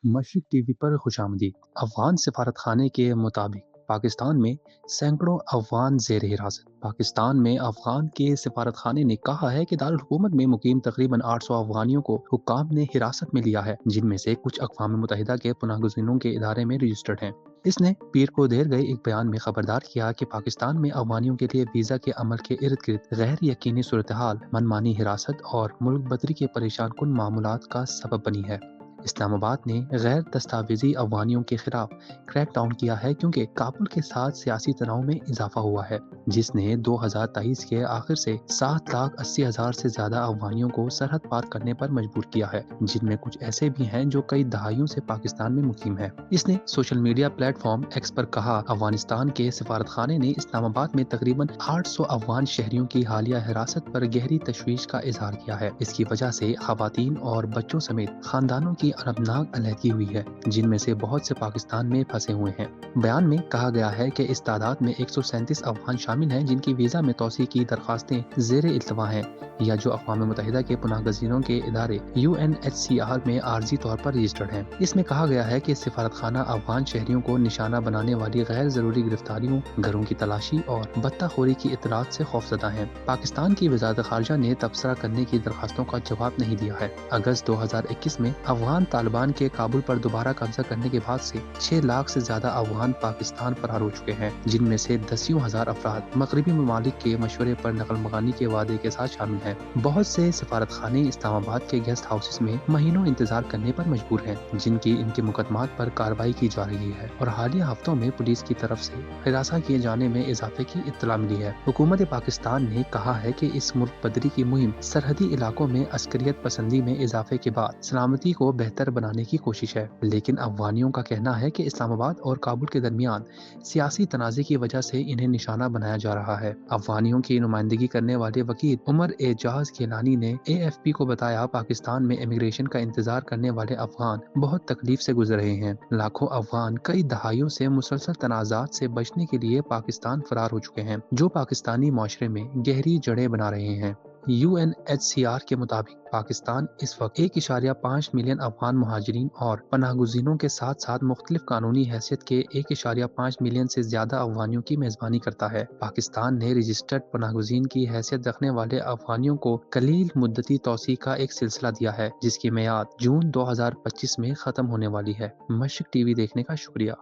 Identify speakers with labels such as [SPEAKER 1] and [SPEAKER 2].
[SPEAKER 1] मशरिक TV पर खुशामदीद। अफगान सिफारत खाने के मुताबिक पाकिस्तान में सैकड़ों अफगान जेर हिरासत। पाकिस्तान में अफगान के सिफारत खाने ने कहा है कि दारुल हुकूमत में मुकीम तकरीबन 800 अफगानियों को हुक्काम ने हिरासत में लिया है, जिनमें से कुछ अक़वाम मुत्तहिदा के पनाहगज़ीनों के इदारे में रजिस्टर्ड हैं। इसने पीर को देर गए एक बयान में खबरदार किया कि पाकिस्तान में अफगानियों के लिए वीज़ा के अमल के इर्द गिर्द गैर यकीनी सूरत हाल, मनमानी हिरासत और मुल्क बदरी के परेशान कुन मामूलात का सबब बनी है। इस्लामाबाद ने गैर दस्तावेजी अफगानियों के खिलाफ क्रैक डाउन किया है, क्योंकि काबुल के साथ सियासी तनाव में इजाफा हुआ है, जिसने 2023 के आखिर से 7,80,000 से ज्यादा अफगानियों को सरहद पार करने पर मजबूर किया है, जिनमें कुछ ऐसे भी हैं जो कई दहाइयों से पाकिस्तान में मुकीम है। इसने सोशल मीडिया प्लेटफॉर्म एक्स पर कहा, अफगानिस्तान के सिफारत खाने ने इस्लामाबाद में तकरीबन 800 अफगान शहरियों की हालिया हिरासत पर गहरी तशवीश का इजहार किया है। इसकी वजह से खवातीन और बच्चों समेत खानदानों की अरबनाक अलहदगी हुई है, जिनमें से बहुत से पाकिस्तान में फंसे हुए हैं। बयान में कहा गया है कि इस तादाद में 137 अफगान शामिल हैं जिनकी वीजा में तौसी की दरखास्तें जेर इल्तवा हैं, या जो अक़वाम मुत्तहिदा के पनाहगज़ीनों के इदारे UNHCR में आर्जी तौर पर रजिस्टर्ड हैं। इसमें कहा गया है कि सिफारत खाना अफगान शहरियों को निशाना बनाने वाली गैर जरूरी गिरफ्तारियों, घरों की तलाशी और बत्ताखोरी की इतलात से खौफजदा है। पाकिस्तान की वज़ारत ख़ारजा ने तबसरा करने की दरखास्तों का जवाब नहीं दिया है। अगस्त 2021 में अफगान तालिबान के काबुल पर दोबारा कब्जा करने के बाद से 6 लाख से ज्यादा अफगान पाकिस्तान फरार हो चुके हैं, जिनमें से दसियों हजार अफराद मगरबी ममालिक के मशवरे पर नकल मकानी के वादे के साथ शामिल हैं। बहुत से सिफारत खाने इस्लामाबाद के गेस्ट हाउसेस में महीनों इंतजार करने पर मजबूर हैं, जिनकी इनके मुकदमात पर कार्रवाई की जा रही है, और हालिया हफ्तों में पुलिस की तरफ से हिरासा किए जाने में इजाफे की इत्तला मिली है। हुकूमत पाकिस्तान ने कहा है कि इस मुल्क बदरी की मुहिम सरहदी इलाकों में अस्करियत पसंदी में इजाफे के बाद सलामती को बेहतर बनाने की कोशिश है, लेकिन अफगानियों का कहना है कि इस्लामाबाद और काबुल के दरमियान सियासी तनाज़े की वजह से इन्हें निशाना बनाया जा रहा है। अफगानियों की नुमाइंदगी करने वाले वकील उमर एजाज गिलानी ने AFP को बताया, पाकिस्तान में इमिग्रेशन का इंतजार करने वाले अफगान बहुत तकलीफ से गुजर रहे हैं। लाखों अफगान कई दहाइयों से मुसलसल तनाज़ात से बचने के लिए पाकिस्तान फरार हो चुके हैं, जो पाकिस्तानी माशरे में गहरी जड़ें बना रहे हैं। UNHCR के मुताबिक पाकिस्तान इस वक्त 1.5 मिलियन अफगान मुहाजिरीन और पनाहगज़ीनों के साथ साथ मुख्तलिफ कानूनी हैसियत के 1.5 मिलियन से ज्यादा अफगानियों की मेजबानी करता है। पाकिस्तान ने रजिस्टर्ड पनाहगज़ीन की हैसियत रखने वाले अफगानियों को कलील मुद्दती तौसी का एक सिलसिला दिया है, जिसकी मियाद जून 2025 में खत्म होने वाली है। मशरिक टीवी देखने का शुक्रिया।